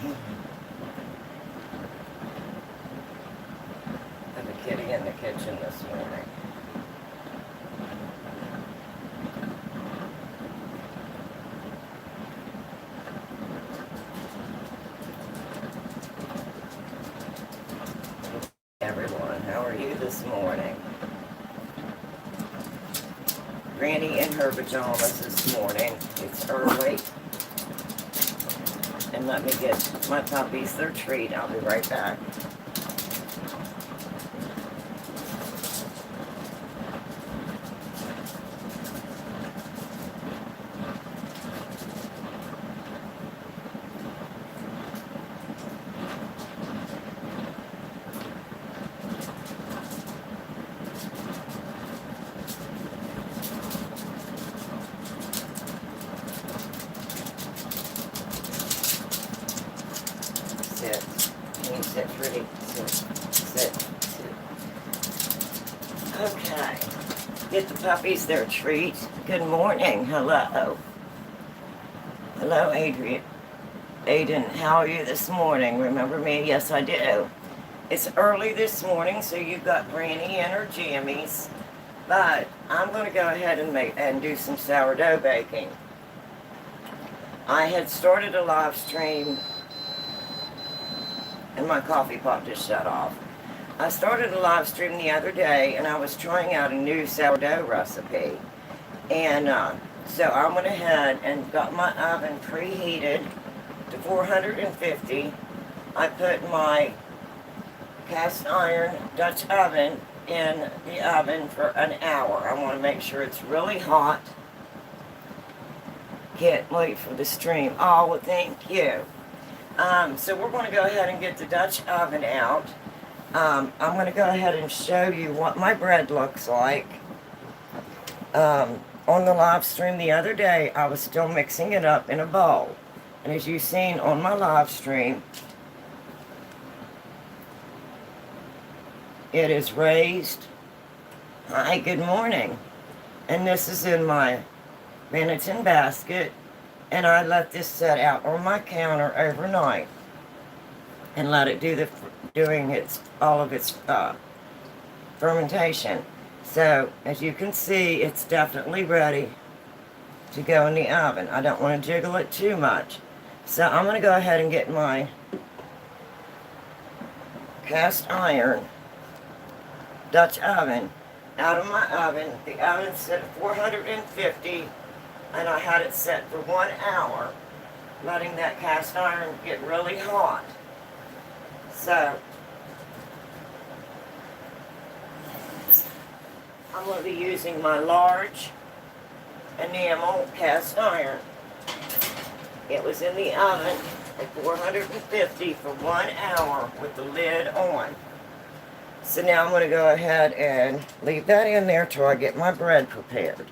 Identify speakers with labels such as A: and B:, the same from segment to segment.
A: Have a kitty in the kitchen this morning. Everyone, how are you this morning? Granny in her pajamas this morning. It's early. And let me get my puppies their treat. I'll be right back. Sit. Can you sit pretty? Sit. Sit. Sit. Okay. Get the puppies their treat. Good morning. Hello. Hello, Adrian. Aiden, how are you this morning? Remember me? Yes, I do. It's early this morning, so you've got Granny and her jammies. But I'm going to go ahead and do some sourdough baking. I had started a live stream, and my coffee pot just shut off. I started a live stream the other day, and I was trying out a new sourdough recipe. And so I went ahead and got my oven preheated to 450. I put my cast iron Dutch oven in the oven for an hour. I want to make sure it's really hot. Can't wait for the stream. Oh, well, thank you. So we're going to go ahead and get the Dutch oven out. I'm going to go ahead and show you what my bread looks like. On the live stream the other day, I was still mixing it up in a bowl. And as you've seen on my live stream, it is raised. Hi, good morning. And this is in my Banneton basket. And I let this set out on my counter overnight and let it do all of its fermentation. So as you can see, it's definitely ready to go in the oven. I don't want to jiggle it too much. So I'm going to go ahead and get my cast iron Dutch oven out of my oven. The oven's set at 450, and I had it set for 1 hour, letting that cast iron get really hot. So I'm going to be using my large enamel cast iron. It was in the oven at 450 for 1 hour with the lid on. So now I'm going to go ahead and leave that in there till I get my bread prepared.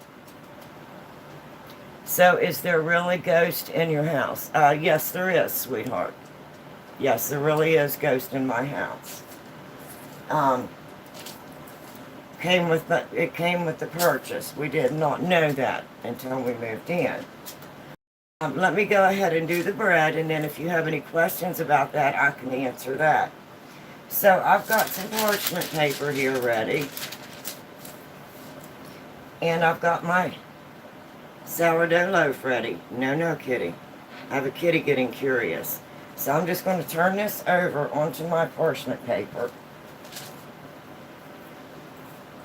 A: So is there really ghost in your house? Yes, there is, sweetheart. Yes, there really is ghost in my house. It came with the purchase. We did not know that until we moved in. Let me go ahead and do the bread, and then if you have any questions about that, I can answer that. So I've got some parchment paper here ready. And I've got my sourdough loaf ready. No, kitty. I have a kitty getting curious. So I'm just going to turn this over onto my parchment paper.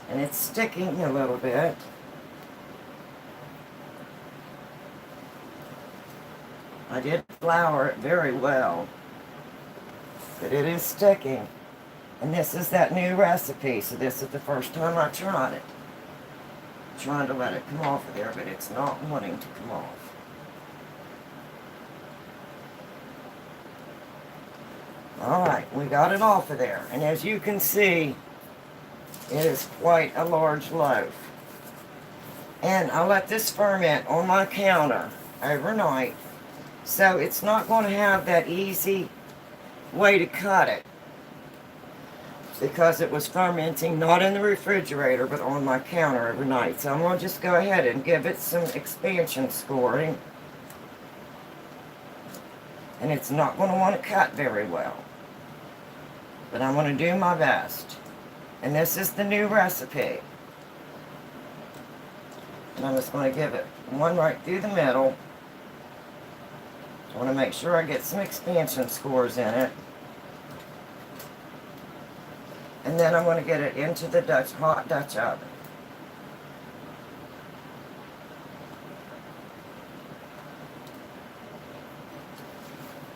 A: And it's sticking a little bit. I did flour it very well, but it is sticking. And this is that new recipe, so this is the first time I tried it. Trying to let it come off of there, but it's not wanting to come off. Alright, we got it off of there. And as you can see, it is quite a large loaf. And I let this ferment on my counter overnight. So it's not going to have that easy way to cut it, because it was fermenting not in the refrigerator but on my counter overnight. So I'm going to just go ahead and give it some expansion scoring. And it's not going to want to cut very well. But I'm going to do my best. And this is the new recipe. And I'm just going to give it one right through the middle. I want to make sure I get some expansion scores in it. And then I'm going to get it into the hot Dutch oven.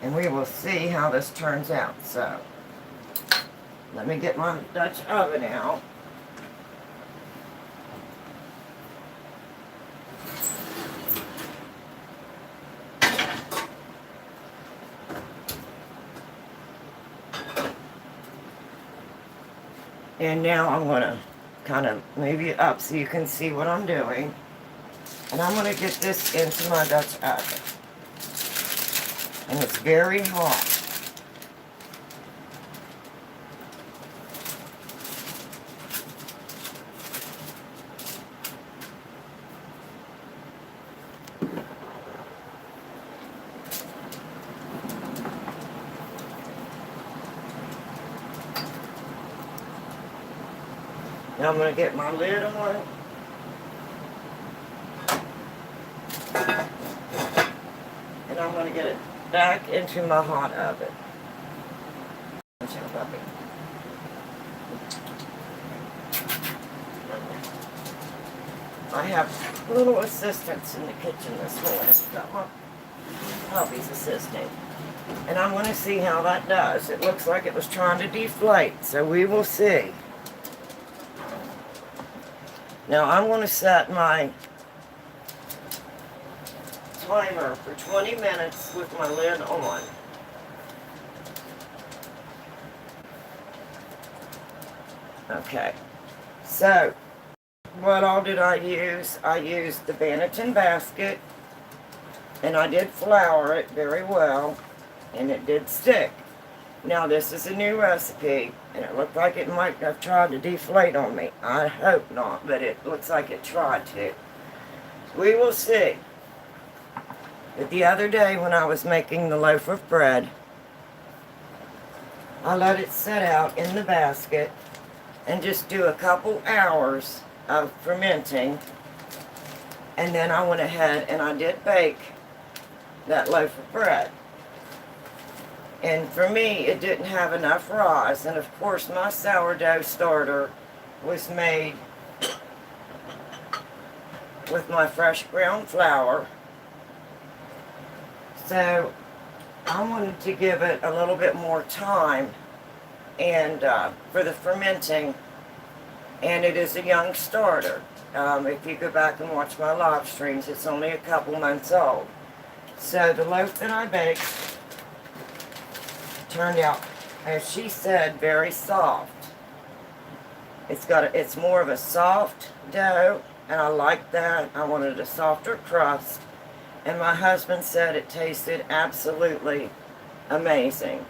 A: And we will see how this turns out. So, let me get my Dutch oven out. And now I'm going to kind of move it up so you can see what I'm doing. And I'm going to get this into my Dutch oven. And it's very hot. Now I'm going to get my lid on. And I'm going to get it back into my hot oven. I have little assistants in the kitchen this morning. Got my hubby's assisting. And I'm going to see how that does. It looks like it was trying to deflate, so we will see. Now I'm going to set my timer for 20 minutes with my lid on. Okay, so what all did I use? I used the Banneton basket, and I did flour it very well, and it did stick. Now this is a new recipe, and it looked like it might have tried to deflate on me. I hope not, but it looks like it tried to. We will see. But the other day when I was making the loaf of bread, I let it sit out in the basket and just do a couple hours of fermenting. And then I went ahead and I did bake that loaf of bread. And for me, it didn't have enough rise. And of course, my sourdough starter was made with my fresh ground flour. So I wanted to give it a little bit more time and for the fermenting. And it is a young starter. If you go back and watch my live streams, it's only a couple months old. So the loaf that I baked turned out, as she said, very soft. It's more of a soft dough, and I like that. I wanted a softer crust, and my husband said it tasted absolutely amazing.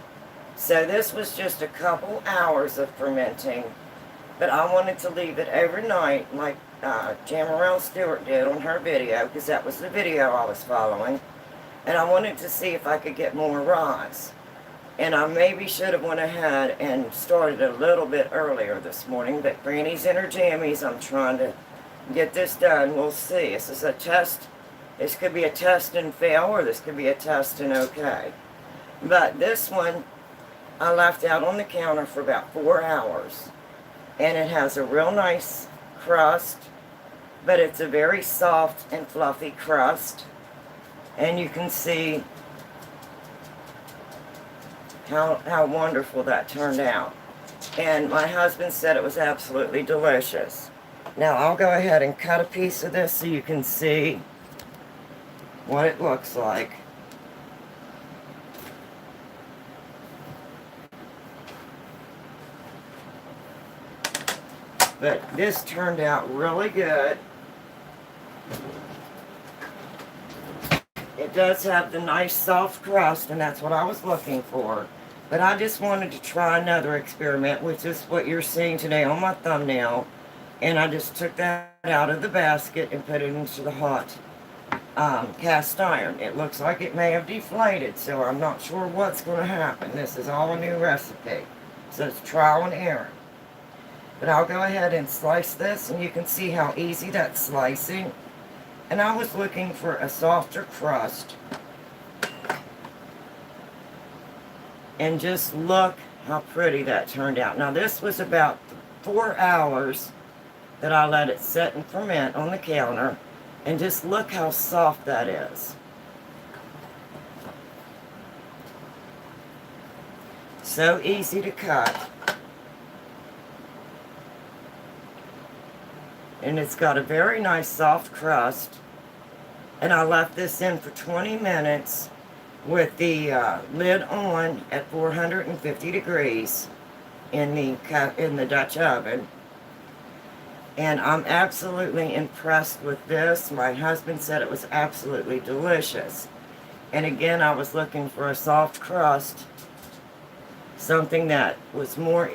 A: So this was just a couple hours of fermenting, but I wanted to leave it overnight like Jamarelle Stewart did on her video, because that was the video I was following, and I wanted to see if I could get more rise. And I maybe should have went ahead and started a little bit earlier this morning, but Granny's in her jammies. I'm trying to get this done. We'll see. This is a test. This could be a test and fail, or this could be a test and okay. But this one, I left out on the counter for about 4 hours. And it has a real nice crust, but it's a very soft and fluffy crust. And you can see how wonderful that turned out. And my husband said it was absolutely delicious. Now I'll go ahead and cut a piece of this so you can see what it looks like. But this turned out really good. It does have the nice soft crust, and that's what I was looking for. But I just wanted to try another experiment, which is what you're seeing today on my thumbnail. And I just took that out of the basket and put it into the hot cast iron. It looks like it may have deflated, so I'm not sure what's going to happen. This is all a new recipe, so it's trial and error. But I'll go ahead and slice this, and you can see how easy that's slicing. And I was looking for a softer crust. And just look how pretty that turned out. Now this was about 4 hours that I let it set and ferment on the counter. And just look how soft that is. So easy to cut. And it's got a very nice soft crust. And I left this in for 20 minutes with the lid on at 450 degrees in the Dutch oven. And I'm absolutely impressed with this. My husband said it was absolutely delicious. And again, I was looking for a soft crust, something that was more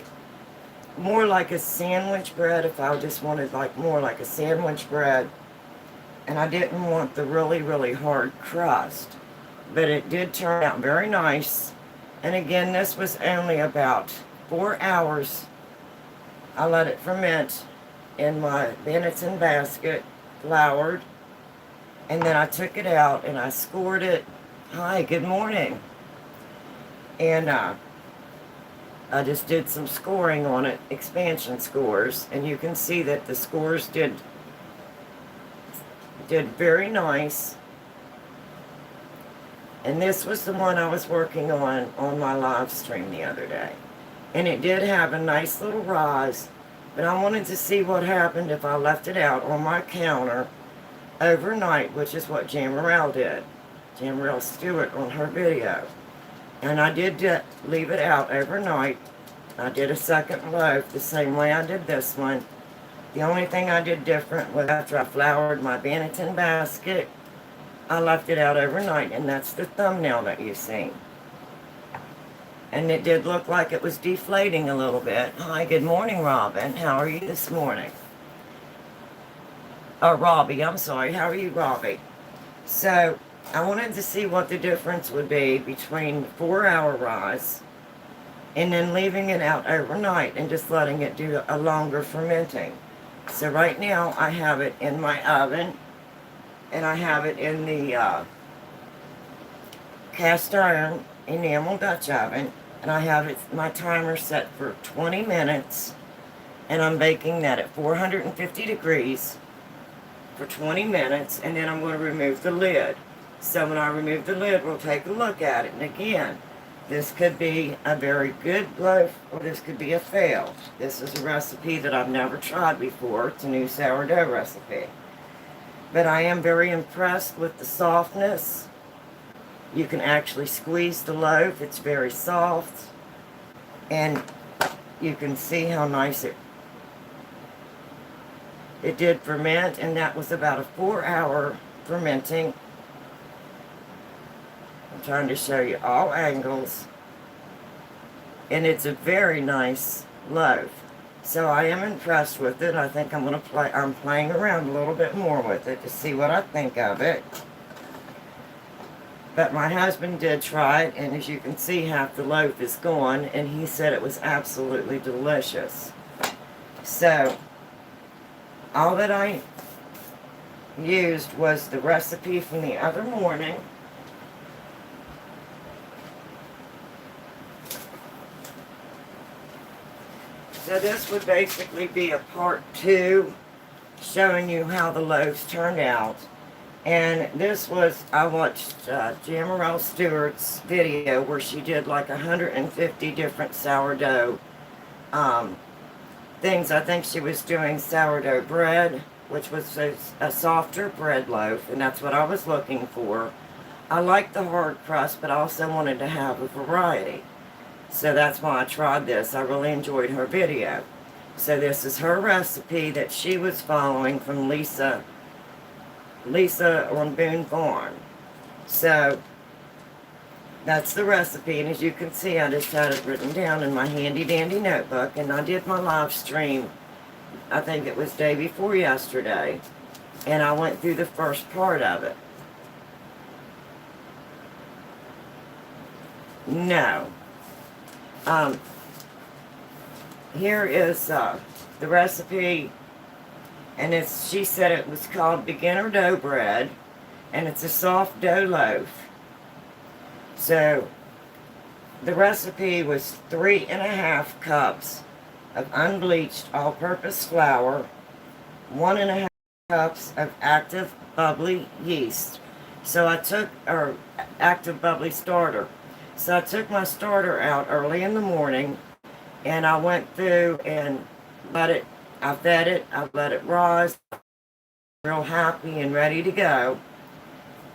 A: like a sandwich bread, if I just wanted more like a sandwich bread. And I didn't want the really, really hard crust. But it did turn out very nice. And again, this was only about 4 hours. I let it ferment in my Banneton basket, floured. And then I took it out and I scored it. Hi, good morning. And I just did some scoring on it, expansion scores. And you can see that the scores did very nice. And this was the one I was working on my live stream the other day. And it did have a nice little rise, but I wanted to see what happened if I left it out on my counter overnight, which is what Jamarelle did. Jamarelle Stewart on her video. And I did leave it out overnight. I did a second loaf the same way I did this one. The only thing I did different was after I floured my Banneton basket, I left it out overnight, and that's the thumbnail that you see. And it did look like it was deflating a little bit. Hi, good morning, Robin. How are you this morning? Robbie, I'm sorry. How are you, Robbie? So, I wanted to see what the difference would be between 4-hour rise and then leaving it out overnight and just letting it do a longer fermenting. So right now, I have it in my oven. And I have it in the cast iron enamel Dutch oven. And I have my timer set for 20 minutes. And I'm baking that at 450 degrees for 20 minutes. And then I'm going to remove the lid. So when I remove the lid, we'll take a look at it. And again, this could be a very good loaf, or this could be a fail. This is a recipe that I've never tried before. It's a new sourdough recipe. But I am very impressed with the softness. You can actually squeeze the loaf. It's very soft. And you can see how nice it did ferment. And that was about a 4-hour fermenting. I'm trying to show you all angles. And it's a very nice loaf. So I am impressed with it. I think I'm playing around a little bit more with it to see what I think of it. But my husband did try it, and as you can see, half the loaf is gone, and he said it was absolutely delicious. So, all that I used was the recipe from the other morning. So this would basically be a part 2 showing you how the loaves turned out. And this was, I watched Jamarelle Stewart's video where she did like 150 different sourdough things. I think she was doing sourdough bread, which was a softer bread loaf, and that's what I was looking for. I like the hard crust, but I also wanted to have a variety. So that's why I tried this. I really enjoyed her video. So this is her recipe that she was following from Lisa on Boone Farm. So that's the recipe, and as you can see, I just had it written down in my handy dandy notebook, and I did my live stream, I think it was day before yesterday, and I went through the first part of it. No. Here is the recipe, and she said it was called beginner dough bread, and it's a soft dough loaf. So the recipe was 3.5 cups of unbleached all-purpose flour, 1.5 cups of active bubbly yeast. So I took, or active bubbly starter. So I took my starter out early in the morning, and I went through and I fed it, I let it rise, real happy and ready to go.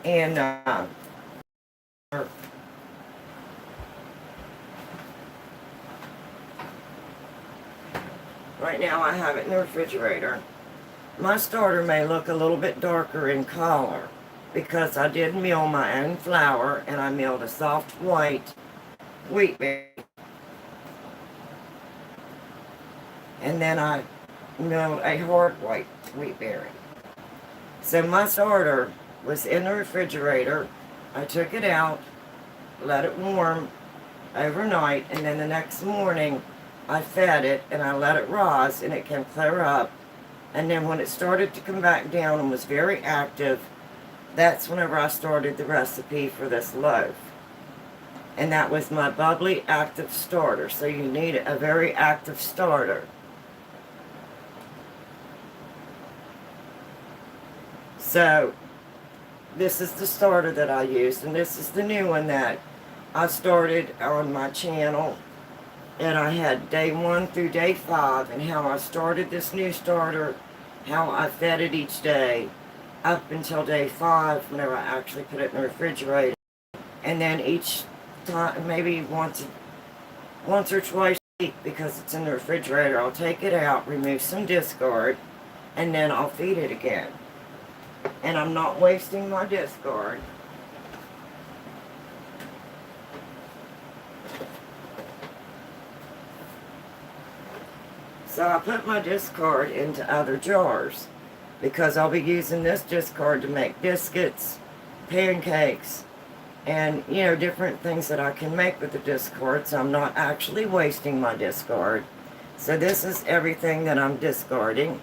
A: And right now I have it in the refrigerator. My starter may look a little bit darker in color because I did mill my own flour, and I milled a soft white wheat berry. And then I milled a hard white wheat berry. So my starter was in the refrigerator. I took it out, let it warm overnight, and then the next morning I fed it and I let it rise, and it can clear up. And then when it started to come back down and was very active, that's whenever I started the recipe for this loaf. And that was my bubbly active starter. So you need a very active starter. So this is the starter that I used, and this is the new one that I started on my channel. And I had day 1 through day 5, and how I started this new starter, how I fed it each day, up until day 5, whenever I actually put it in the refrigerator. And then each time, maybe once or twice a week, because it's in the refrigerator, I'll take it out, remove some discard, and then I'll feed it again. And I'm not wasting my discard. So I put my discard into other jars, because I'll be using this discard to make biscuits, pancakes, and, you know, different things that I can make with the discard, so I'm not actually wasting my discard. So this is everything that I'm discarding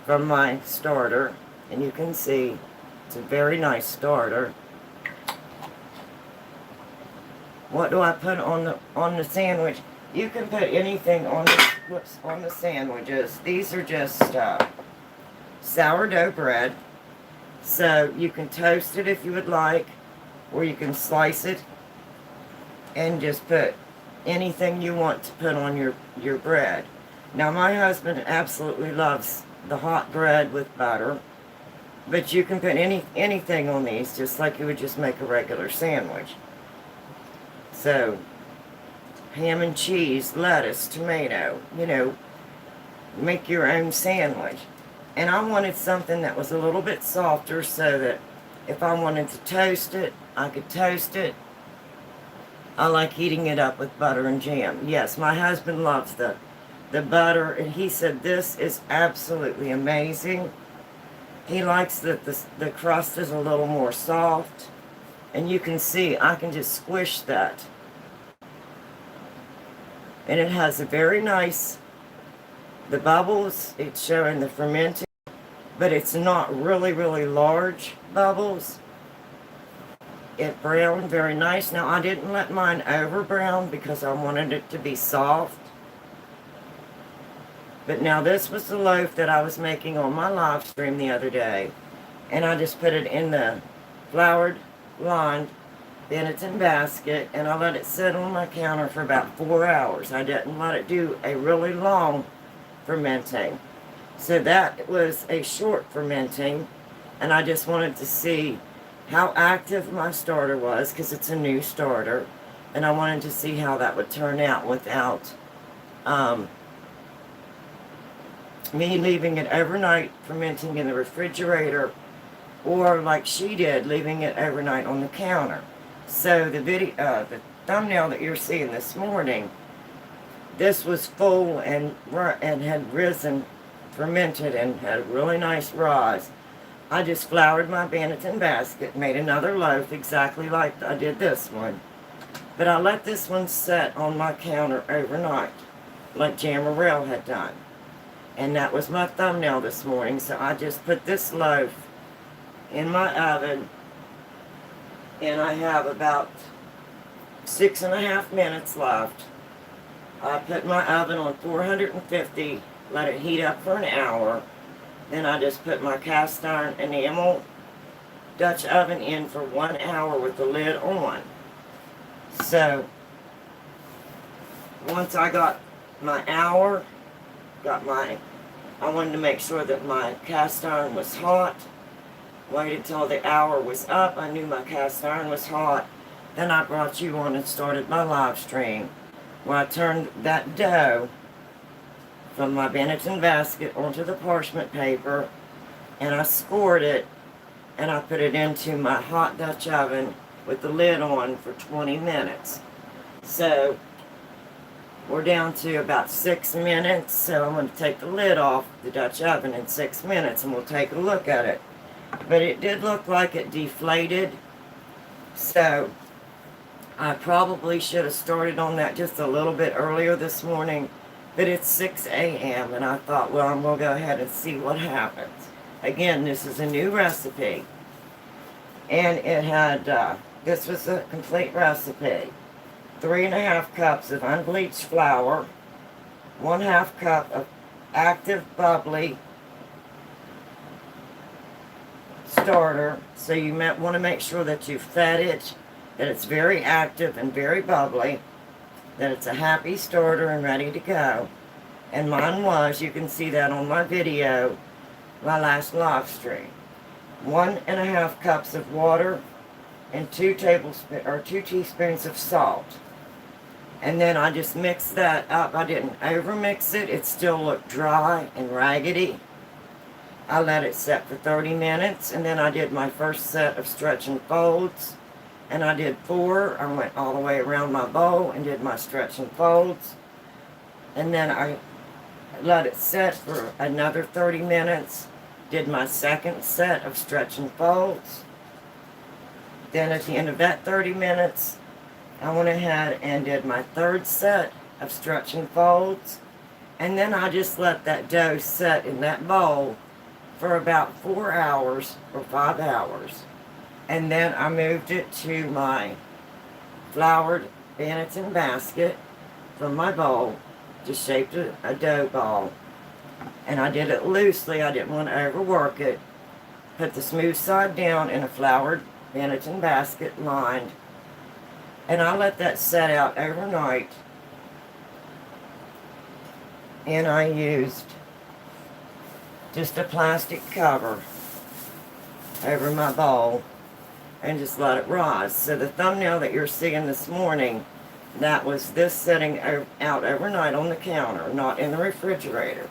A: from my starter, and you can see it's a very nice starter. What do I put on the sandwich? You can put anything on the sandwiches. These are just sourdough bread. So you can toast it if you would like, or you can slice it and just put anything you want to put on your bread. Now my husband absolutely loves the hot bread with butter, but you can put anything on these, just like you would just make a regular sandwich. So ham and cheese, lettuce, tomato, you know, make your own sandwich. And I wanted something that was a little bit softer, so that if I wanted to toast it, I could toast it. I like eating it up with butter and jam. Yes, my husband loves the butter, and he said this is absolutely amazing. He likes that the crust is a little more soft, and you can see I can just squish that. And it has a very nice, the bubbles, it's showing the fermenting, but it's not really large bubbles. It browned very nice. Now I didn't let mine over brown because I wanted it to be soft. But now this was the loaf that I was making on my live stream the other day. And I just put it in the floured lined Banneton basket, and I let it sit on my counter for about 4 hours. I didn't let it do a really long fermenting. So that was a short fermenting, and I just wanted to see how active my starter was, because it's a new starter, and I wanted to see how that would turn out without me leaving it overnight fermenting in the refrigerator, or like she did, leaving it overnight on the counter. So the the thumbnail that you're seeing this morning, this was full and had risen, fermented, and had a really nice rise. I just floured my Banneton basket, made another loaf exactly like I did this one. But I let this one set on my counter overnight, like Jamarel had done. And that was my thumbnail this morning, so I just put this loaf in my oven, and I have about 6.5 minutes left. I put my oven on 450, let it heat up for an hour. Then I just put my cast iron enamel Dutch oven in for 1 hour with the lid on. So, once I got my hour, I wanted to make sure that my cast iron was hot. Waited till the hour was up. I knew my cast iron was hot. Then I brought you on and started my live stream, where I turned that dough from my Banneton basket onto the parchment paper, and I scored it, and I put it into my hot Dutch oven with the lid on for 20 minutes. So we're down to about 6 minutes, so I'm going to take the lid off the Dutch oven in 6 minutes, and we'll take a look at it. But it did look like it deflated, so I probably should have started on that just a little bit earlier this morning, but it's 6 a.m. and I thought, well, I'm going to go ahead and see what happens. Again, this is a new recipe, and it had, this was a complete recipe. 3.5 cups of unbleached flour, 1/2 cup of active bubbly starter, so you might want to make sure that you fed it, that it's very active and very bubbly, that it's a happy starter and ready to go. And mine was, you can see that on my video, my last live stream. 1.5 cups of water and 2 teaspoons of salt. And then I just mixed that up. I didn't over mix it. It still looked dry and raggedy. I let it set for 30 minutes, and then I did my first set of stretch and folds, and I did 4. I went all the way around my bowl and did my stretch and folds, and then I let it set for another 30 minutes, did my second set of stretch and folds. Then at the end of that 30 minutes, I went ahead and did my third set of stretch and folds, and then I just let that dough set in that bowl for about 4 hours or 5 hours. And then I moved it to my floured Banneton basket from my bowl, just shaped a dough ball. And I did it loosely, I didn't want to overwork it. Put the smooth side down in a floured Banneton basket lined. And I let that set out overnight. And I used just a plastic cover over my bowl and just let it rise. So the thumbnail that you're seeing this morning, that was this setting out overnight on the counter, not in the refrigerator.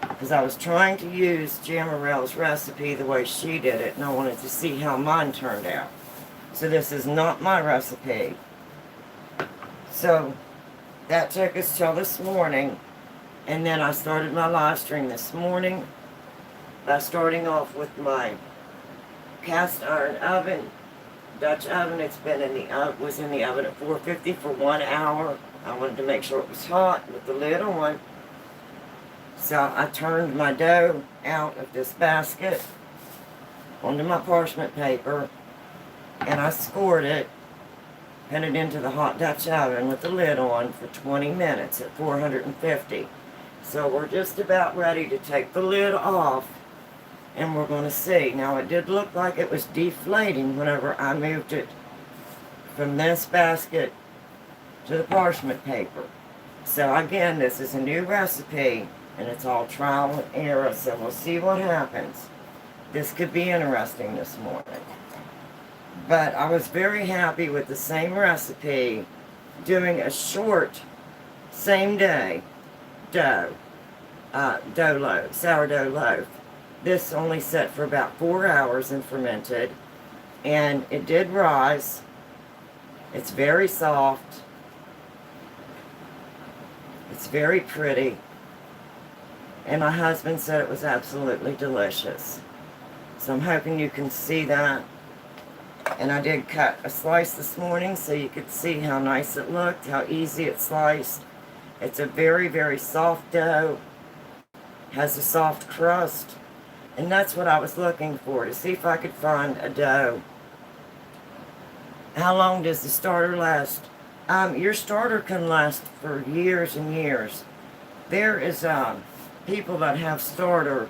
A: Because I was trying to use Jamarel's recipe the way she did it, and I wanted to see how mine turned out. So this is not my recipe. So that took us till this morning, and then I started my live stream this morning by starting off with my cast iron oven, Dutch oven. It's been in the oven, was in the oven at 450 for 1 hour. I wanted to make sure it was hot with the lid on. So I turned my dough out of this basket onto my parchment paper, and I scored it, put it into the hot Dutch oven with the lid on for 20 minutes at 450. So we're just about ready to take the lid off, and we're going to see. Now it did look like it was deflating whenever I moved it from this basket to the parchment paper. So again, this is a new recipe, and it's all trial and error, so we'll see what happens. This could be interesting this morning. But I was very happy with the same recipe, doing a short, same day sourdough loaf. This only set for about 4 hours and fermented, and it did rise. It's very soft. It's very pretty. And my husband said it was absolutely delicious. So I'm hoping you can see that. And I did cut a slice this morning so you could see how nice it looked, how easy it sliced. It's a very, very soft dough, has a soft crust, and that's what I was looking for, to see if I could find a dough. How long does the starter last? Your starter can last for years and years. There is people that have starter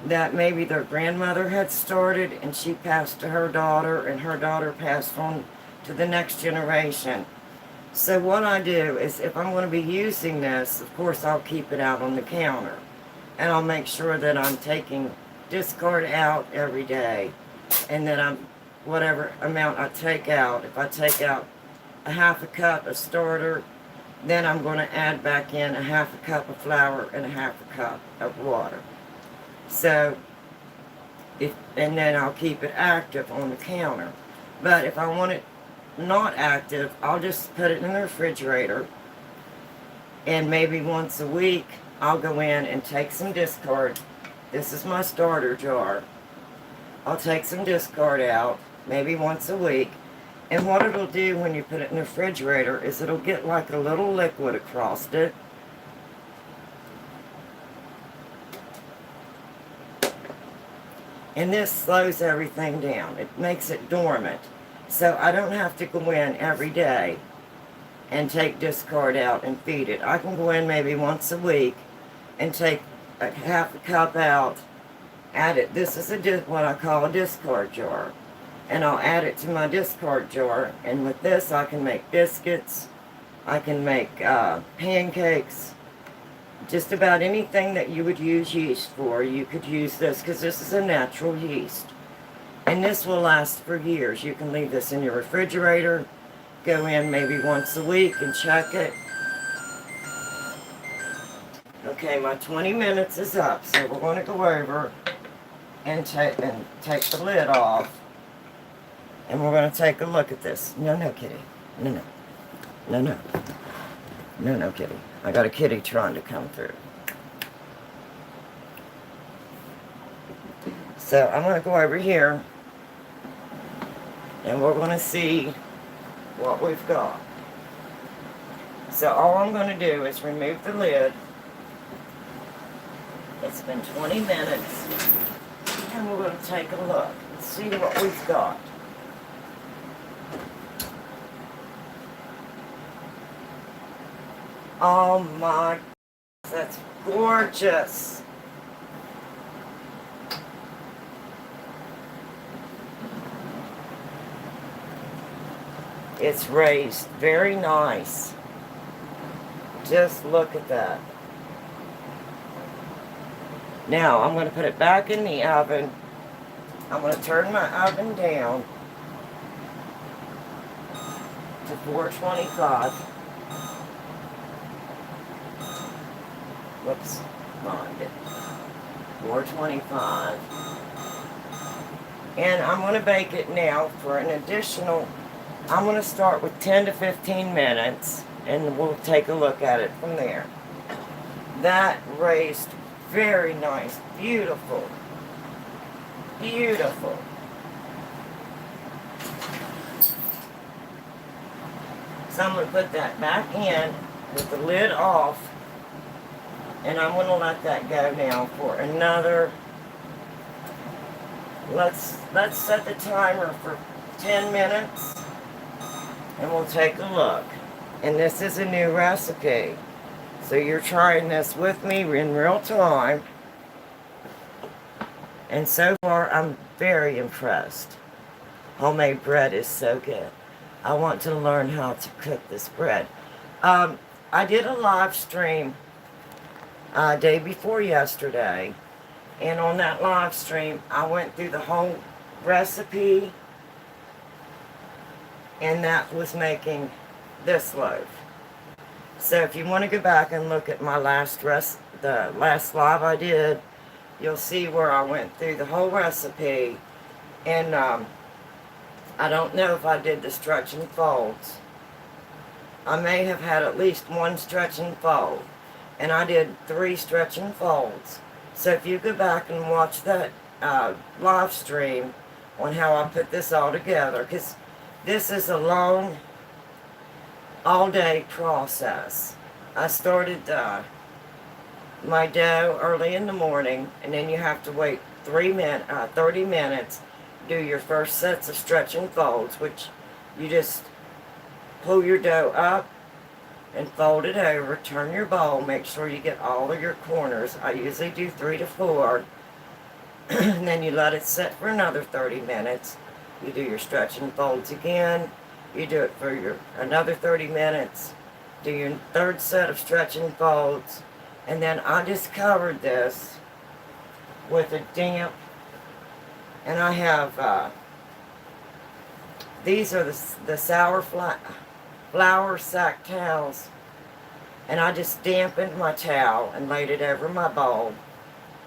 A: that maybe their grandmother had started and she passed to her daughter and her daughter passed on to the next generation. So what I do is, if I'm going to be using this, of course I'll keep it out on the counter. And I'll make sure that I'm taking discard out every day. And that I'm, whatever amount I take out, if I take out a half a cup of starter, then I'm going to add back in a half a cup of flour and a half a cup of water. So, and then I'll keep it active on the counter. But if I want it not active, I'll just put it in the refrigerator. And maybe once a week, I'll go in and take some discard. This is my starter jar. I'll take some discard out, maybe once a week. And what it'll do when you put it in the refrigerator is it'll get like a little liquid across it. And this slows everything down. It makes it dormant. So I don't have to go in every day and take discard out and feed it. I can go in maybe once a week and take a half a cup out, add it. This is what I call a discard jar. And I'll add it to my discard jar. And with this I can make biscuits. I can make pancakes. Just about anything that you would use yeast for, you could use this, because this is a natural yeast. And this will last for years. You can leave this in your refrigerator, go in maybe once a week and check it. Okay, my 20 minutes is up, so we're going to go over and take the lid off. And we're going to take a look at this. No, kitty. No, kitty. I got a kitty trying to come through. So I'm going to go over here and we're going to see what we've got. So all I'm going to do is remove the lid. It's been 20 minutes and we're going to take a look and see what we've got. Oh my, that's gorgeous. It's raised very nice. Just look at that. Now I'm going to put it back in the oven. I'm going to turn my oven down to 425. Whoops, mind it. 425. And I'm going to bake it now for an additional, I'm going to start with 10 to 15 minutes, and we'll take a look at it from there. That raised very nice, beautiful, beautiful. So I'm going to put that back in with the lid off. And I'm going to let that go now for another, let's set the timer for 10 minutes. And we'll take a look. And this is a new recipe. So you're trying this with me in real time. And so far, I'm very impressed. Homemade bread is so good. I want to learn how to cook this bread. I did a live stream day before yesterday, and on that live stream I went through the whole recipe, and that was making this loaf. So if you want to go back and look at my the last live I did, you'll see where I went through the whole recipe. And I don't know if I did the stretch and folds. I may have had at least one stretch and fold. And I did 3 stretch and folds. So if you go back and watch that live stream, on how I put this all together, because this is a long, all-day process. I started my dough early in the morning, and then you have to wait 30 minutes, do your first sets of stretch and folds, which you just pull your dough up and fold it over, turn your bowl, make sure you get all of your corners. I usually do 3 to 4, and then you let it sit for another 30 minutes. You do your stretch and folds again, you do it for another 30 minutes, do your third set of stretch and folds, and then I just covered this with a damp, and I have, these are the sour flour sack towels, and I just dampened my towel and laid it over my bowl.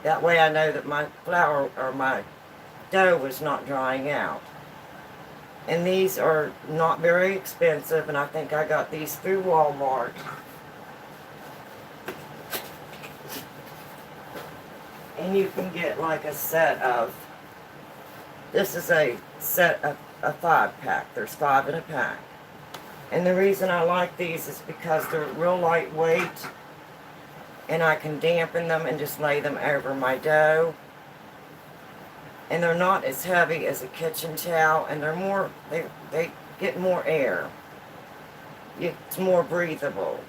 A: That way I know that my flour or my dough was not drying out. And these are not very expensive, and I think I got these through Walmart. And you can get like a set of, this is a set of a 5-pack. There's 5 in a pack. And the reason I like these is because they're real lightweight, and I can dampen them and just lay them over my dough. And they're not as heavy as a kitchen towel, and they're more, they get more air. It's more breathable.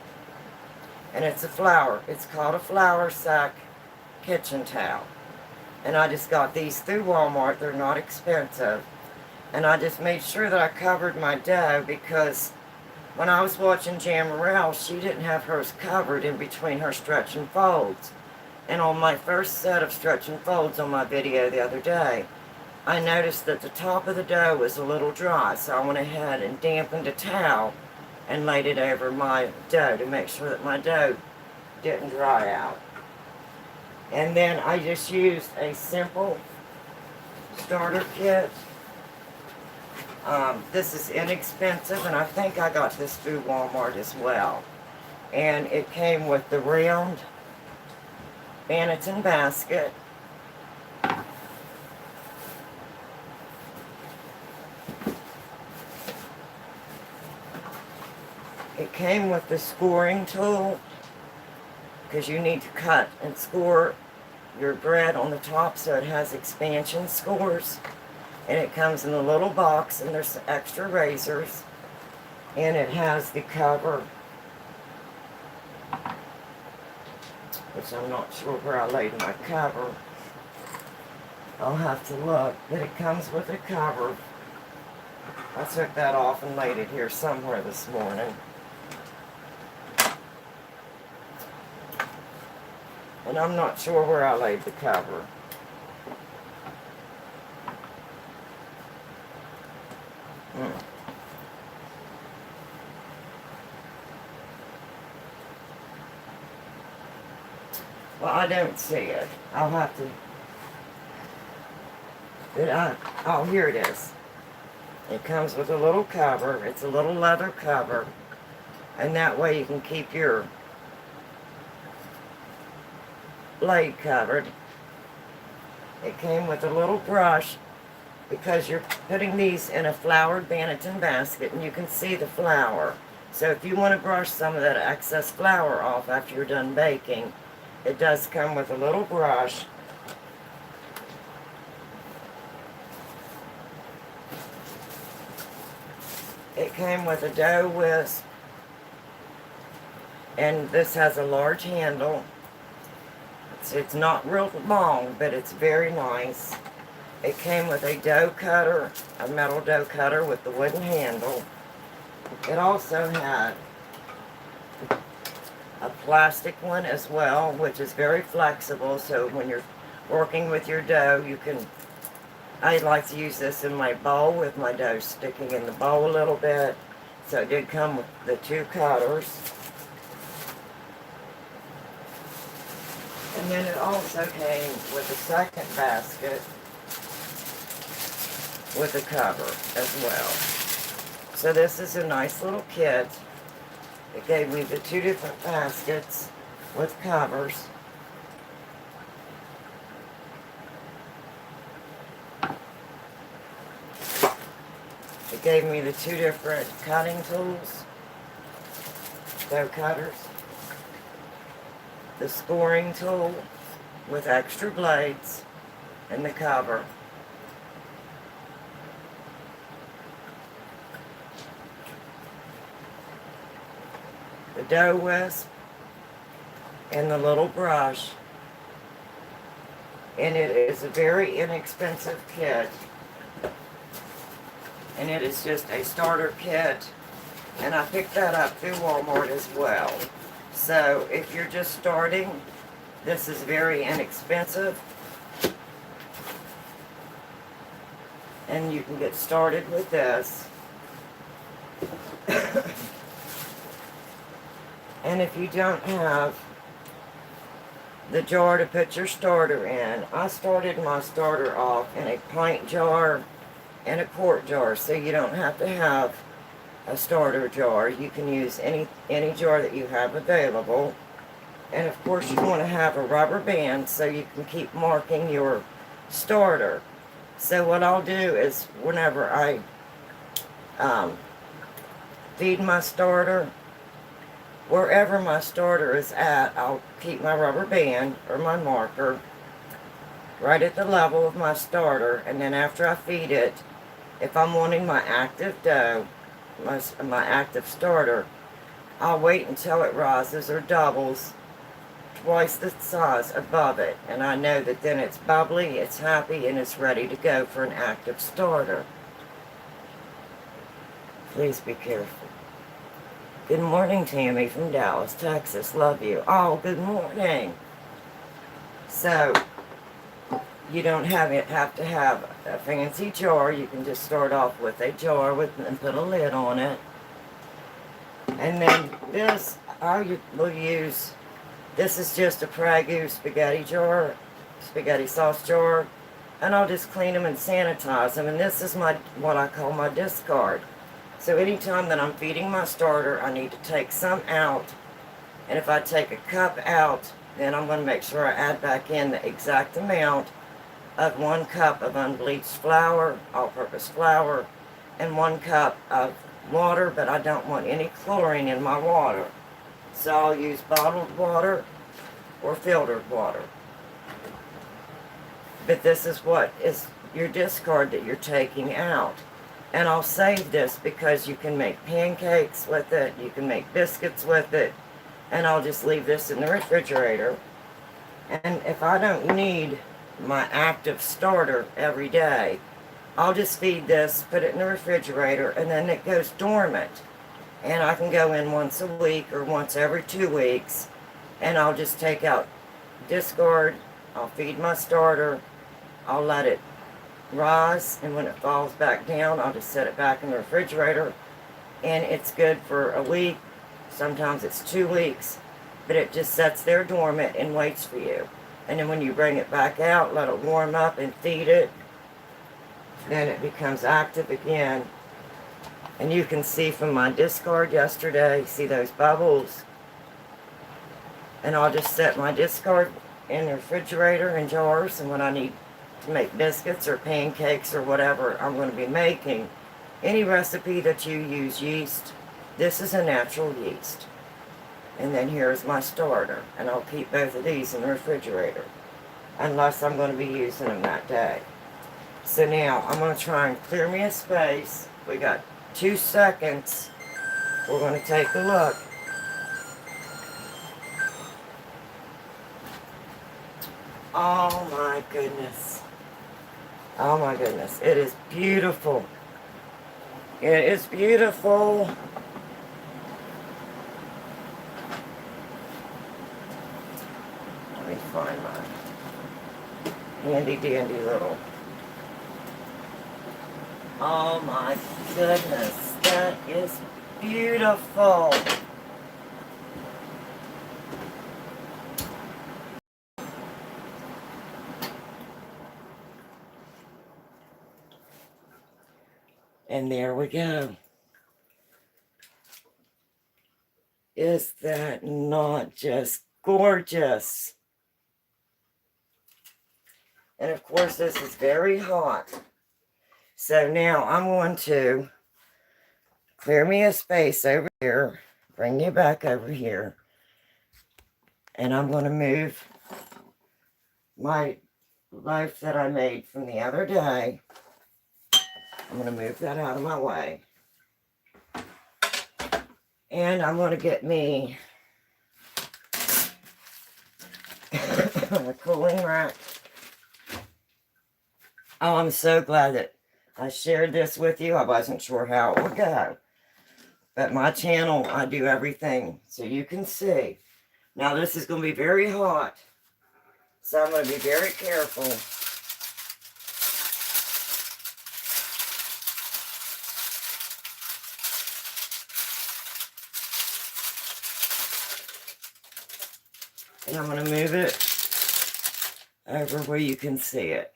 A: And it's called a flour sack kitchen towel. And I just got these through Walmart. They're not expensive. And I just made sure that I covered my dough, because when I was watching Jamarelle, she didn't have hers covered in between her stretch and folds. And on my first set of stretch and folds on my video the other day, I noticed that the top of the dough was a little dry, so I went ahead and dampened a towel and laid it over my dough to make sure that my dough didn't dry out. And then I just used a simple starter kit. This is inexpensive, and I think I got this through Walmart as well. And it came with the round Banneton basket. It came with the scoring tool, because you need to cut and score your bread on the top so it has expansion scores. And it comes in a little box, and there's extra razors, and it has the cover, which I'm not sure where I laid my cover. I'll have to look, but it comes with a cover. I took that off and laid it here somewhere this morning. And I'm not sure where I laid the cover. Well, I don't see it. I'll have to... oh, here it is. It comes with a little cover. It's a little leather cover. And that way you can keep your blade covered. It came with a little brush, because you're putting these in a floured Banneton basket, and you can see the flour. So if you want to brush some of that excess flour off after you're done baking, it does come with a little brush. It came with a dough whisk, and this has a large handle. It's not real long, but it's very nice. It came with a dough cutter, a metal dough cutter with the wooden handle. It also had a plastic one as well, which is very flexible, so when you're working with your dough, you can... I like to use this in my bowl with my dough sticking in the bowl a little bit. So it did come with the 2 cutters. And then it also came with a second basket with a cover as well. So this is a nice little kit. It gave me the 2 different baskets with covers. It gave me the 2 different cutting tools, dough cutters, the scoring tool with extra blades, and the cover. The dough whisk, and the little brush. And it is a very inexpensive kit. And it is just a starter kit. And I picked that up through Walmart as well. So if you're just starting, this is very inexpensive. And you can get started with this. And if you don't have the jar to put your starter in, I started my starter off in a pint jar and a quart jar, so you don't have to have a starter jar. You can use any jar that you have available. And of course you want to have a rubber band so you can keep marking your starter. So what I'll do is whenever I feed my starter, wherever my starter is at, I'll keep my rubber band or my marker right at the level of my starter, and then after I feed it, if I'm wanting my active dough, my active starter, I'll wait until it rises or doubles twice the size above it, and I know that then it's bubbly, it's happy, and it's ready to go for an active starter. Please be careful. Good morning, Tammy from Dallas, Texas. Love you. Oh, good morning. So, you don't have to have a fancy jar. You can just start off with a jar and put a lid on it. And then this, I will use, this is just a Pragu spaghetti jar, spaghetti sauce jar. And I'll just clean them and sanitize them. And this is what I call my discard. So anytime that I'm feeding my starter, I need to take some out. And if I take a cup out, then I'm going to make sure I add back in the exact amount of 1 cup of unbleached flour, all-purpose flour, and 1 cup of water, but I don't want any chlorine in my water. So I'll use bottled water or filtered water. But this is what is your discard that you're taking out. And I'll save this because you can make pancakes with it, you can make biscuits with it, and I'll just leave this in the refrigerator. And if I don't need my active starter every day, I'll just feed this, put it in the refrigerator, and then it goes dormant. And I can go in once a week or once every 2 weeks, and I'll just take out discard, I'll feed my starter, I'll let it rise, and when it falls back down, I'll just set it back in the refrigerator, and it's good for a week. Sometimes it's 2 weeks, but it just sits there dormant and waits for you. And then when you bring it back out, let it warm up and feed it, then it becomes active again. And you can see from my discard yesterday, see those bubbles? And I'll just set my discard in the refrigerator in jars, and when I need to make biscuits or pancakes or whatever I'm going to be making, any recipe that you use yeast, this is a natural yeast. And then here's my starter, and I'll keep both of these in the refrigerator unless I'm going to be using them that day. So now I'm going to try and clear me a space. We got 2 seconds. We're going to take a look. Oh my goodness. Oh my goodness. It is beautiful. It is beautiful. Let me find my handy dandy little. Oh my goodness. That is beautiful. And there we go. Is that not just gorgeous? And of course, this is very hot. So now I'm going to clear me a space over here, bring you back over here, and I'm going to move my loaf that I made from the other day. I'm going to move that out of my way. And I'm going to get me a cooling rack. Oh, I'm so glad that I shared this with you. I wasn't sure how it would go. But my channel, I do everything so you can see. Now this is going to be very hot. So I'm going to be very careful. And I'm going to move it over where you can see it.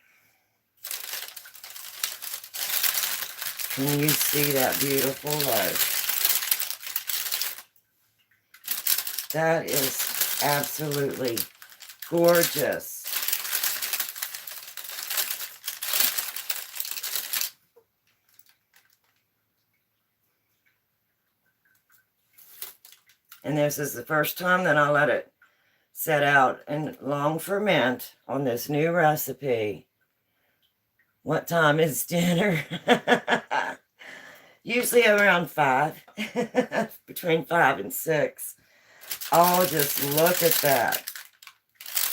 A: Can you see that beautiful loaf? That is absolutely gorgeous. And this is the first time that I let it set out and long ferment on this new recipe. What time is dinner? Usually around 5, between 5 and 6. Oh, just look at that.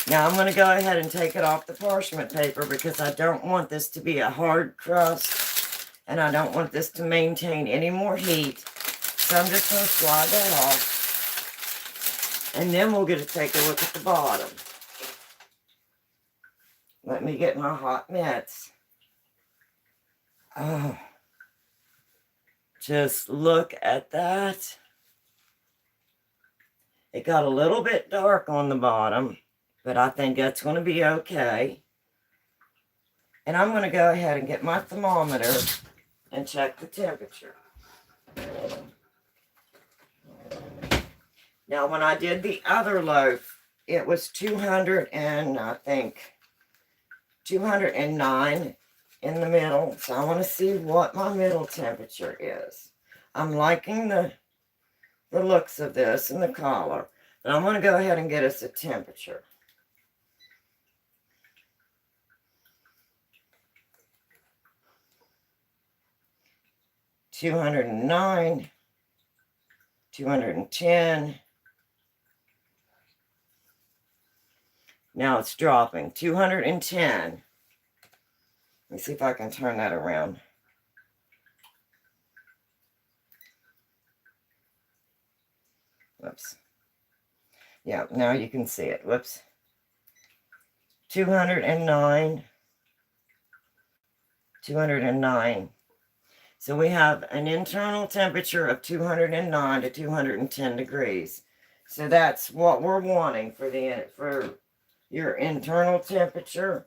A: Now I'm going to go ahead and take it off the parchment paper because I don't want this to be a hard crust and I don't want this to maintain any more heat. So I'm just going to slide that off. And then we'll get to take a look at the bottom. Let me get my hot mitts. Oh, just look at that. It got a little bit dark on the bottom, but I think that's going to be okay. And I'm going to go ahead and get my thermometer and check the temperature. Now, when I did the other loaf, it was 209 in the middle. So I want to see what my middle temperature is. I'm liking the looks of this and the color. But I'm going to go ahead and get us a temperature. $209, 210. Now it's dropping. 210. Let me see if I can turn that around. Whoops. Yeah, now you can see it. Whoops. 209. 209. So we have an internal temperature of 209 to 210 degrees. So that's what we're wanting for your internal temperature.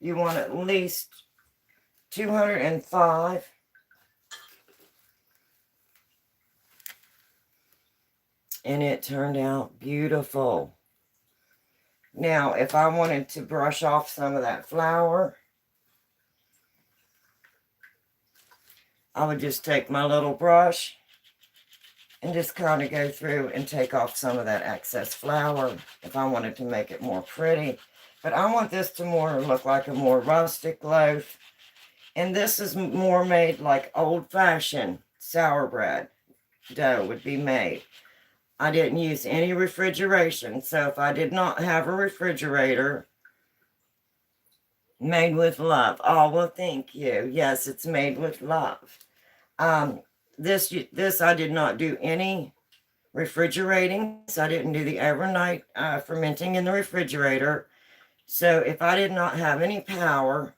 A: You want at least 205. And it turned out beautiful. Now, if I wanted to brush off some of that flour, I would just take my little brush and just kind of go through and take off some of that excess flour if I wanted to make it more pretty. But I want this to more look like a more rustic loaf. And this is more made like old-fashioned sour bread dough would be made. I didn't use any refrigeration. So if I did not have a refrigerator, made with love. Oh, well, thank you. Yes, it's made with love. This I did not do any refrigerating. So I didn't do the overnight fermenting in the refrigerator. So if I did not have any power,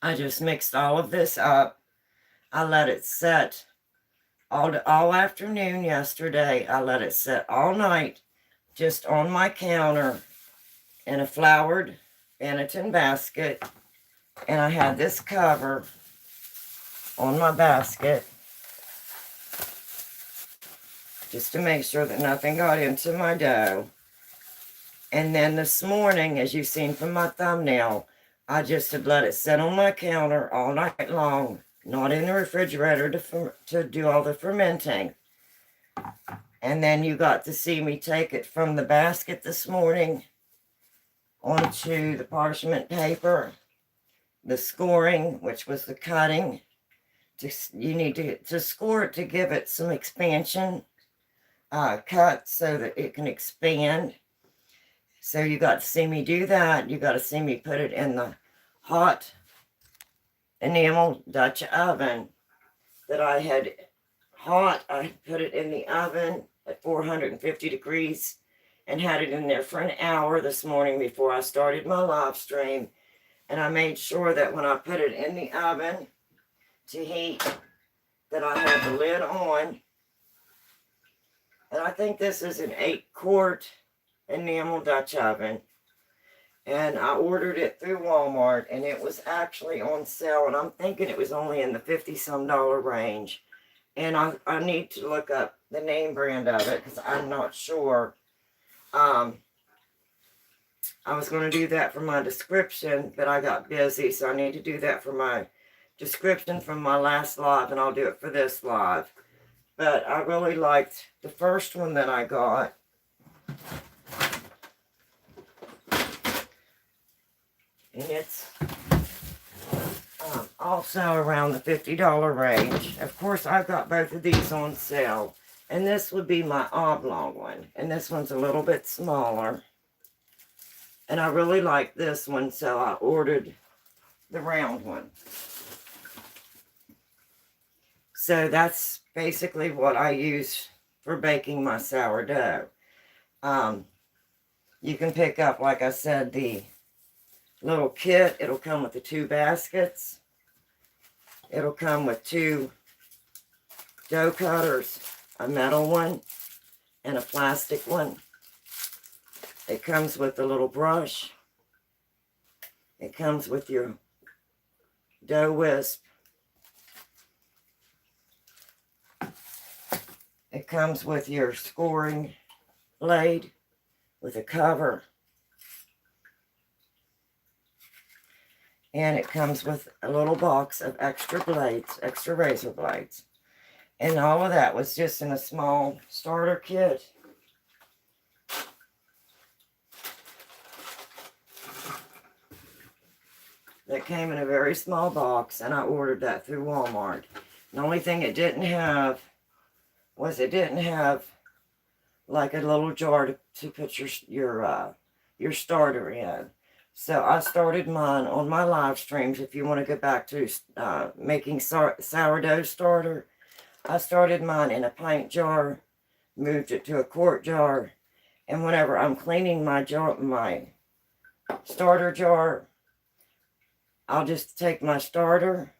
A: I just mixed all of this up. I let it set all afternoon yesterday. I let it set all night just on my counter in a floured Banneton basket. And I had this cover on my basket just to make sure that nothing got into my dough. And then this morning, as you've seen from my thumbnail, I just had let it sit on my counter all night long not in the refrigerator to do all the fermenting. And then you got to see me take it from the basket this morning onto the parchment paper, the scoring, which was the cutting. You need to score it to give it some expansion, cut so that it can expand. So you got to see me do that. You got to see me put it in the hot enamel Dutch oven that I had hot. I put it in the oven at 450 degrees and had it in there for an hour this morning before I started my live stream. And I made sure that when I put it in the oven to heat, that I had the lid on. And I think this is an 8-quart enamel Dutch oven. And I ordered it through Walmart, and it was actually on sale. And I'm thinking it was only in the $50-some range. And I need to look up the name brand of it because I'm not sure. I was going to do that for my description, but I got busy, so I need to do that for my description from my last live, and I'll do it for this live. But I really liked the first one that I got. And it's also around the $50 range. Of course, I've got both of these on sale. And this would be my oblong one. And this one's a little bit smaller. And I really like this one, so I ordered the round one. So that's basically what I use for baking my sourdough. You can pick up, like I said, the little kit. It'll come with the 2 baskets. It'll come with 2 dough cutters, a metal one and a plastic one. It comes with a little brush. It comes with your dough wisp. It comes with your scoring blade with a cover. And it comes with a little box of extra blades, extra razor blades. And all of that was just in a small starter kit. That came in a very small box, and I ordered that through Walmart. The only thing it didn't have was it didn't have like a little jar to put your starter in. So I started mine on my live streams. If you want to go back to making sourdough starter, I started mine in a pint jar, moved it to a quart jar, and whenever I'm cleaning my starter jar, I'll just take my starter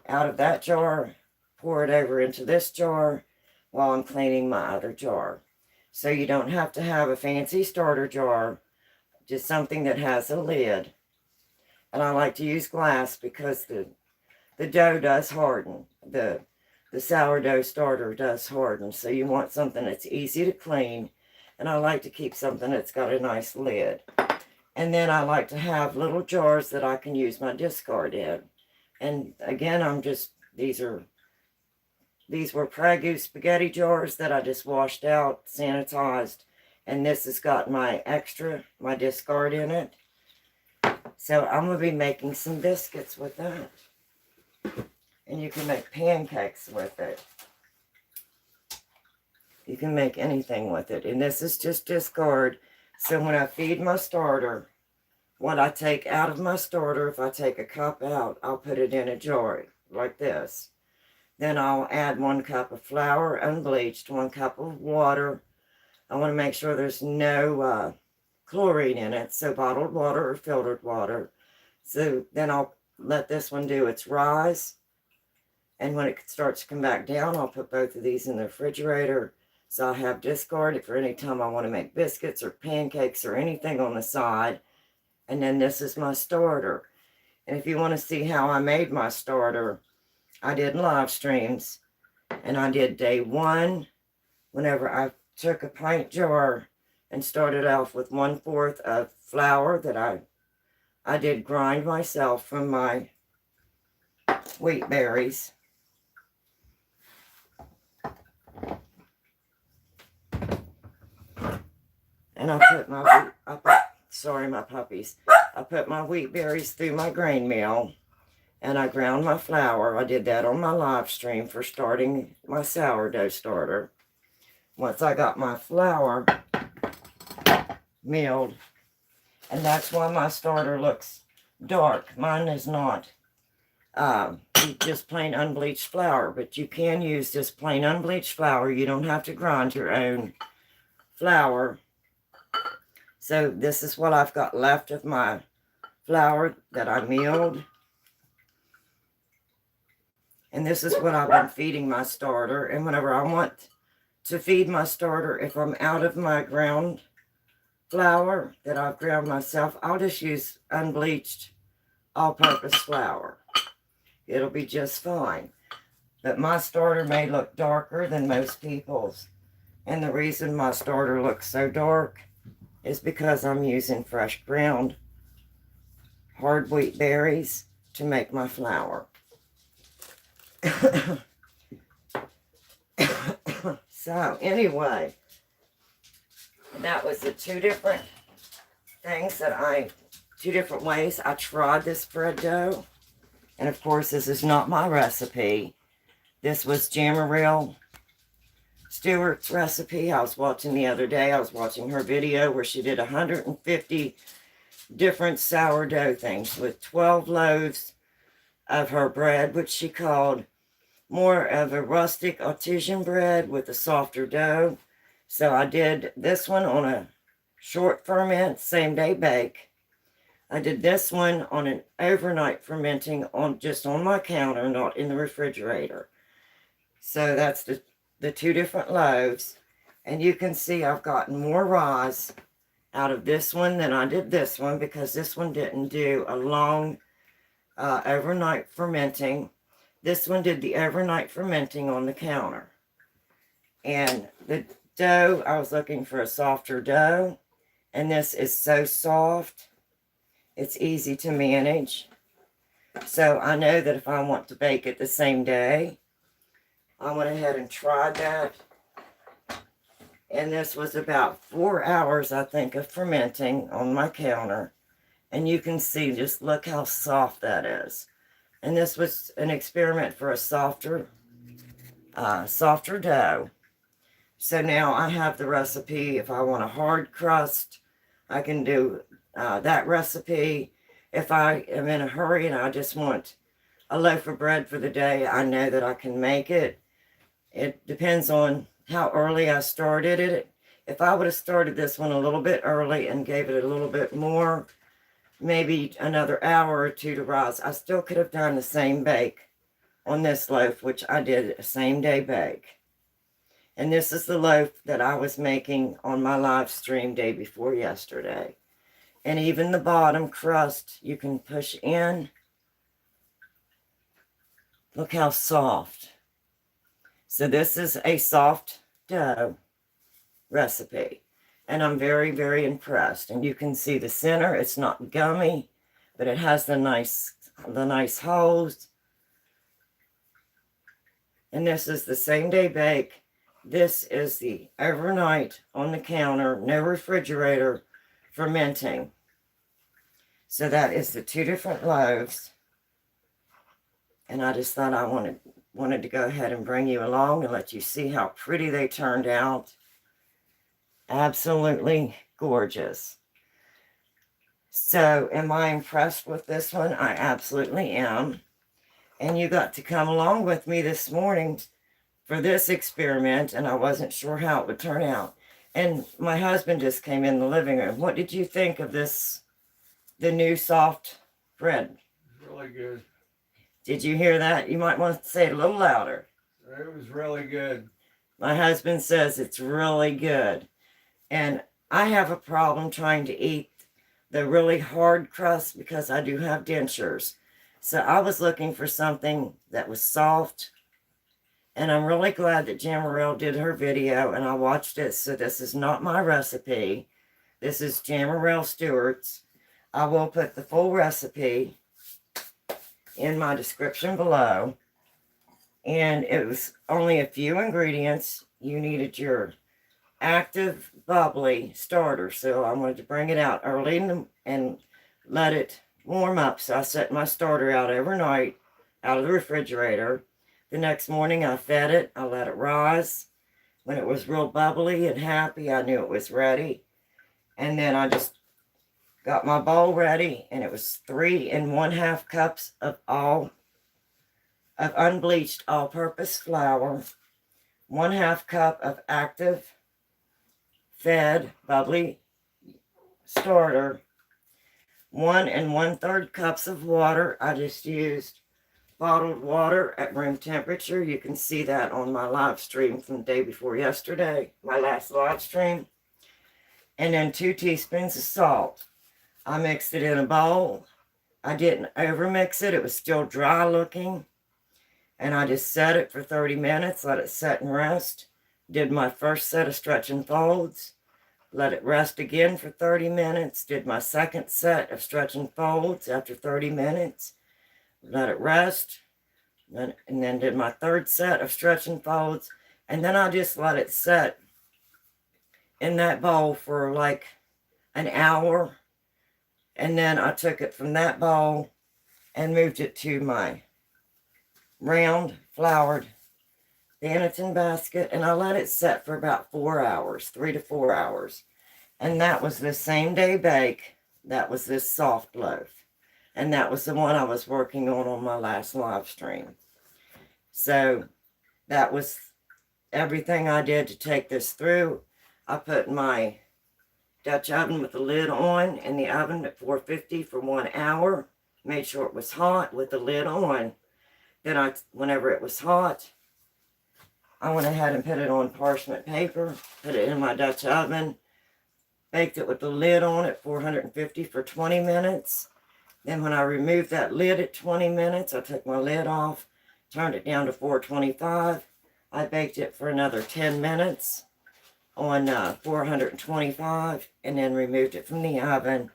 A: out of that jar, pour it over into this jar while I'm cleaning my other jar. So you don't have to have a fancy starter jar, just something that has a lid. And I like to use glass because the dough does harden. The sourdough starter does harden. So you want something that's easy to clean. And I like to keep something that's got a nice lid. And then I like to have little jars that I can use my discard in. And again, these were Pragu spaghetti jars that I just washed out, sanitized. And this has got my discard in it. So I'm going to be making some biscuits with that. And you can make pancakes with it. You can make anything with it. And this is just discard. So when I feed my starter, what I take out of my starter, if I take a cup out, I'll put it in a jar like this. Then I'll add 1 cup of flour, unbleached, 1 cup of water. I want to make sure there's no chlorine in it, so bottled water or filtered water. So then I'll let this one do its rise. And when it starts to come back down, I'll put both of these in the refrigerator. So I'll have discarded for any time I want to make biscuits or pancakes or anything on the side. And then this is my starter. And if you want to see how I made my starter, I did live streams. And I did day 1, whenever I took a pint jar and started off with 1/4 of flour that I did grind myself from my wheat berries. And I put my my puppies. I put my wheat berries through my grain mill, and I ground my flour. I did that on my live stream for starting my sourdough starter. Once I got my flour milled, and that's why my starter looks dark. Mine is not just plain unbleached flour, but you can use just plain unbleached flour. You don't have to grind your own flour. So this is what I've got left of my flour that I milled. And this is what I've been feeding my starter. And whenever I want to feed my starter, if I'm out of my ground flour that I've ground myself, I'll just use unbleached all-purpose flour. It'll be just fine. But my starter may look darker than most people's. And the reason my starter looks so dark is because I'm using fresh ground hard wheat berries to make my flour. So anyway, that was the two different things two different ways I tried this bread dough. And of course, this is not my recipe. This was Jamariel Stewart's recipe. I was watching the other day. I was watching her video where she did 150 different sourdough things with 12 loaves of her bread, which she called more of a rustic artisan bread with a softer dough. So I did this one on a short ferment, same day bake. I did this one on an overnight fermenting just on my counter, not in the refrigerator. So that's the two different loaves. And you can see I've gotten more rise out of this one than I did this one, because this one didn't do a long overnight fermenting. This one did the overnight fermenting on the counter. And the dough, I was looking for a softer dough. And this is so soft. It's easy to manage. So I know that if I want to bake it the same day, I went ahead and tried that. And this was about 4 hours, I think, of fermenting on my counter. And you can see, just look how soft that is. And this was an experiment for a softer dough. So now I have the recipe. If I want a hard crust, I can do that recipe. If I am in a hurry and I just want a loaf of bread for the day, I know that I can make it. It depends on how early I started it. If I would have started this one a little bit early and gave it a little bit more, maybe another hour or two to rise, I still could have done the same bake on this loaf, which I did a same day bake. And this is the loaf that I was making on my live stream day before yesterday. And even the bottom crust, you can push in. Look how soft. So this is a soft dough recipe. And I'm very, very impressed. And you can see the center. It's not gummy, but it has the nice holes. And this is the same day bake. This is the overnight on the counter, no refrigerator, fermenting. So that is the two different loaves. And I just thought I wanted to go ahead and bring you along and let you see how pretty they turned out. Absolutely gorgeous. So am I impressed with this one? I absolutely am. And you got to come along with me this morning for this experiment, and I wasn't sure how it would turn out. And my husband just came in the living room. What did you think of this, the new soft bread?
B: Really good.
A: Did you hear that? You might want to say it a little louder.
B: It was really good.
A: My husband says it's really good. And I have a problem trying to eat the really hard crust because I do have dentures. So I was looking for something that was soft. And I'm really glad that Jamariel did her video and I watched it. So this is not my recipe. This is Jamariel Stewart's. I will put the full recipe in my description below. And it was only a few ingredients. You needed your active bubbly starter. So I wanted to bring it out early and let it warm up. So I set my starter out overnight out of the refrigerator. The next morning I fed it. I let it rise. When it was real bubbly and happy, I knew it was ready. And then I just got my bowl ready, and it was 3 1/2 cups of unbleached all-purpose flour, 1/2 cup of active fed bubbly starter, 1 1/3 cups of water. I just used bottled water at room temperature. You can see that on my live stream from the day before yesterday, my last live stream. And then 2 teaspoons of salt. I mixed it in a bowl. I didn't overmix it. It was still dry looking. And I just set it for 30 minutes, let it set and rest. Did my first set of stretch and folds. Let it rest again for 30 minutes. Did my second set of stretch and folds after 30 minutes. Let it rest, and then did my third set of stretch and folds, and then I just let it set in that bowl for like an hour, and then I took it from that bowl and moved it to my round floured Banneton basket, and I let it set for about 4 hours, 3 to 4 hours, and that was the same day bake. That was this soft loaf. And that was the one I was working on my last live stream. So that was everything I did to take this through. I put my Dutch oven with the lid on in the oven at 450 for 1 hour. Made sure it was hot with the lid on. Then whenever it was hot, I went ahead and put it on parchment paper, put it in my Dutch oven, baked it with the lid on at 450 for 20 minutes. Then when I removed that lid at 20 minutes, I took my lid off, turned it down to 425. I baked it for another 10 minutes on 425, and then removed it from the oven.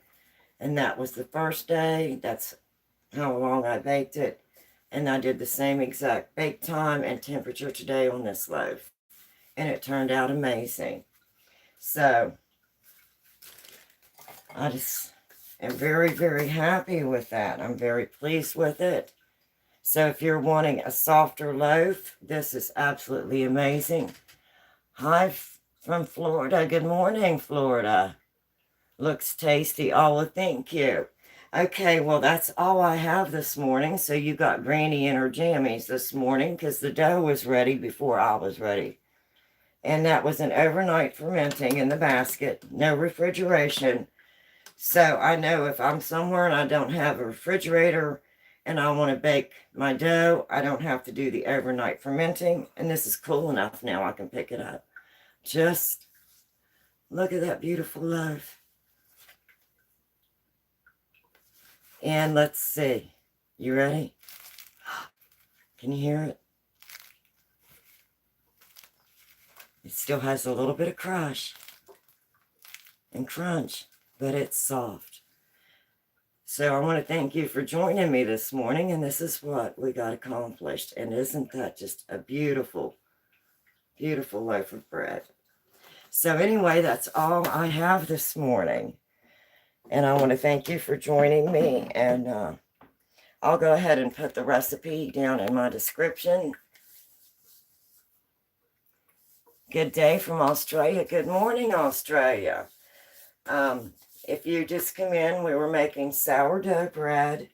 A: And that was the first day. That's how long I baked it. And I did the same exact bake time and temperature today on this loaf. And it turned out amazing. So I just am very, very happy with that. I'm very pleased with it. So if you're wanting a softer loaf, this is absolutely amazing. Hi from Florida. Good morning, Florida. Looks tasty. Oh, well, thank you. Okay, well, that's all I have this morning. So you got Granny in her jammies this morning because the dough was ready before I was ready. And that was an overnight fermenting in the basket. No refrigeration. So I know if I'm somewhere and I don't have a refrigerator and I want to bake my dough, I don't have to do the overnight fermenting. And this is cool enough now I can pick it up. Just look at that beautiful loaf. And let's see. You ready? Can you hear it? It still has a little bit of crush and crunch, but it's soft. So I want to thank you for joining me this morning, and this is what we got accomplished. And isn't that just a beautiful, beautiful loaf of bread? So anyway, that's all I have this morning. And I want to thank you for joining me, and I'll go ahead and put the recipe down in my description. Good day from Australia. Good morning, Australia. If you just come in, we were making sourdough bread,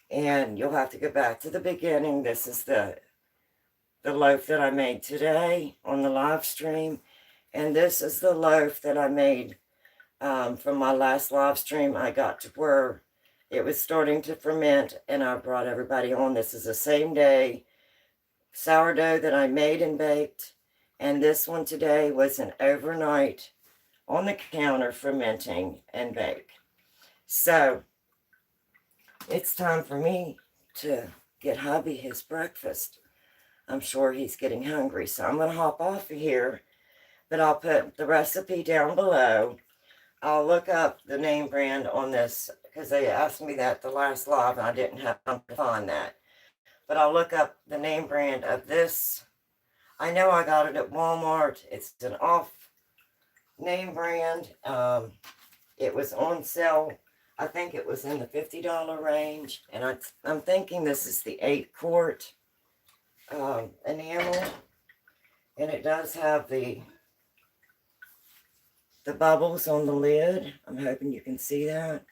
A: and you'll have to go back to the beginning. This is the loaf that I made today on the live stream, and this is the loaf that I made from my last live stream. I got to where it was starting to ferment, and I brought everybody on. This is the same day sourdough that I made and baked, and this one today was an overnight on the counter fermenting and bake. So it's time for me to get hubby his breakfast. I'm sure he's getting hungry, so I'm going to hop off of here, but I'll put the recipe down below. I'll look up the name brand on this because they asked me that the last live and I didn't have time to find that. But I'll look up the name brand of this. I know I got it at Walmart. It's an off name brand. It was on sale. I think it was in the $50 range. And I'm thinking this is the 8-quart enamel. And it does have the bubbles on the lid. I'm hoping you can see that.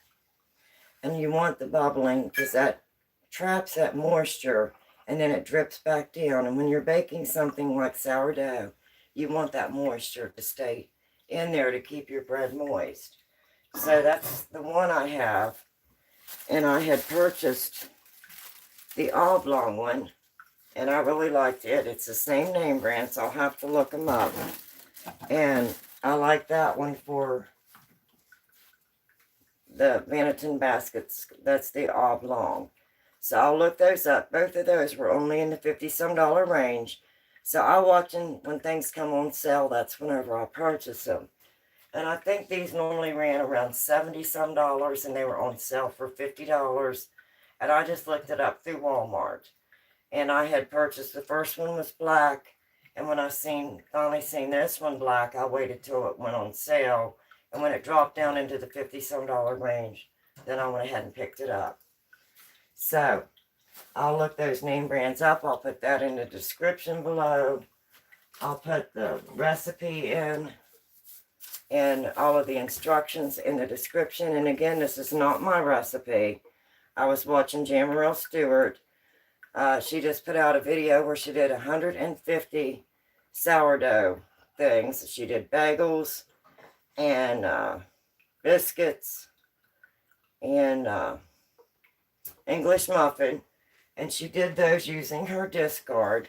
A: And you want the bubbling because that traps that moisture and then it drips back down. And when you're baking something like sourdough, you want that moisture to stay in there to keep your bread moist. So that's the one I have. And I had purchased the oblong one, and I really liked it. It's the same name brand, so I'll have to look them up. And I like that one for the Banneton baskets. That's the oblong. So I'll look those up. Both of those were only in the $50-some range. So I'll watch them when things come on sale. That's whenever I purchase them. And I think these normally ran around $70-some, and they were on sale for $50. And I just looked it up through Walmart. And I had purchased, the first one was black. And when I finally seen this one black, I waited till it went on sale. And when it dropped down into the $50-some range, then I went ahead and picked it up. So I'll look those name brands up. I'll put that in the description below. I'll put the recipe in and all of the instructions in the description. And again, this is not my recipe. I was watching Jamarelle Stewart. She just put out a video where she did 150 sourdough things. She did bagels and biscuits and English muffin, and she did those using her discard.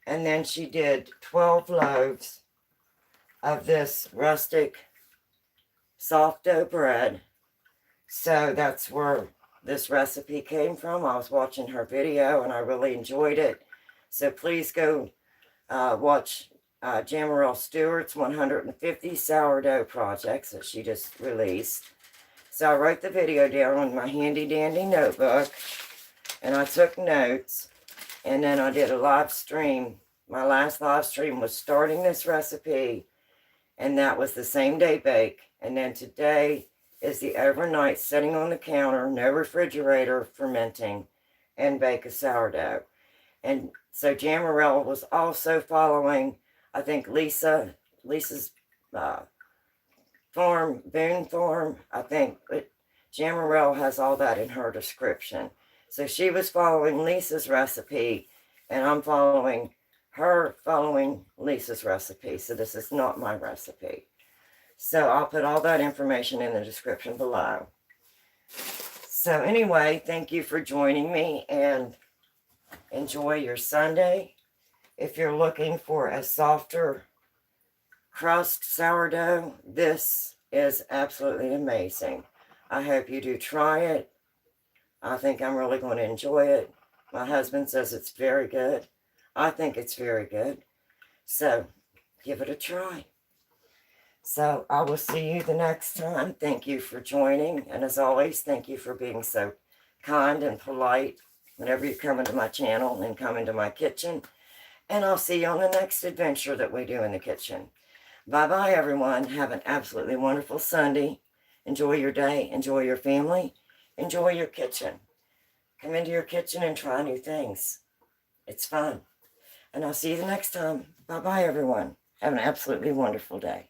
A: And then she did 12 loaves of this rustic soft dough bread. So that's where this recipe came from. I was watching her video and I really enjoyed it. So please go watch Jamarelle Stewart's 150 sourdough projects that she just released. So I wrote the video down on my handy dandy notebook and I took notes, and then I did a live stream. My last live stream was starting this recipe, and that was the same day bake. And then today is the overnight setting on the counter, no refrigerator, fermenting, and bake a sourdough. And so Jamarelle was also following, I think, Lisa's farm, Boone Farm. I think Jamarelle has all that in her description. So she was following Lisa's recipe, and I'm following Lisa's recipe. So this is not my recipe. So I'll put all that information in the description below. So anyway, thank you for joining me, and enjoy your Sunday. If you're looking for a softer crust sourdough, this is absolutely amazing. I hope you do try it. I think I'm really going to enjoy it. My husband says it's very good. I think it's very good. So give it a try. So I will see you the next time. Thank you for joining. And as always, thank you for being so kind and polite whenever you come into my channel and come into my kitchen. And I'll see you on the next adventure that we do in the kitchen. Bye-bye, everyone. Have an absolutely wonderful Sunday. Enjoy your day. Enjoy your family. Enjoy your kitchen. Come into your kitchen and try new things. It's fun. And I'll see you the next time. Bye-bye, everyone. Have an absolutely wonderful day.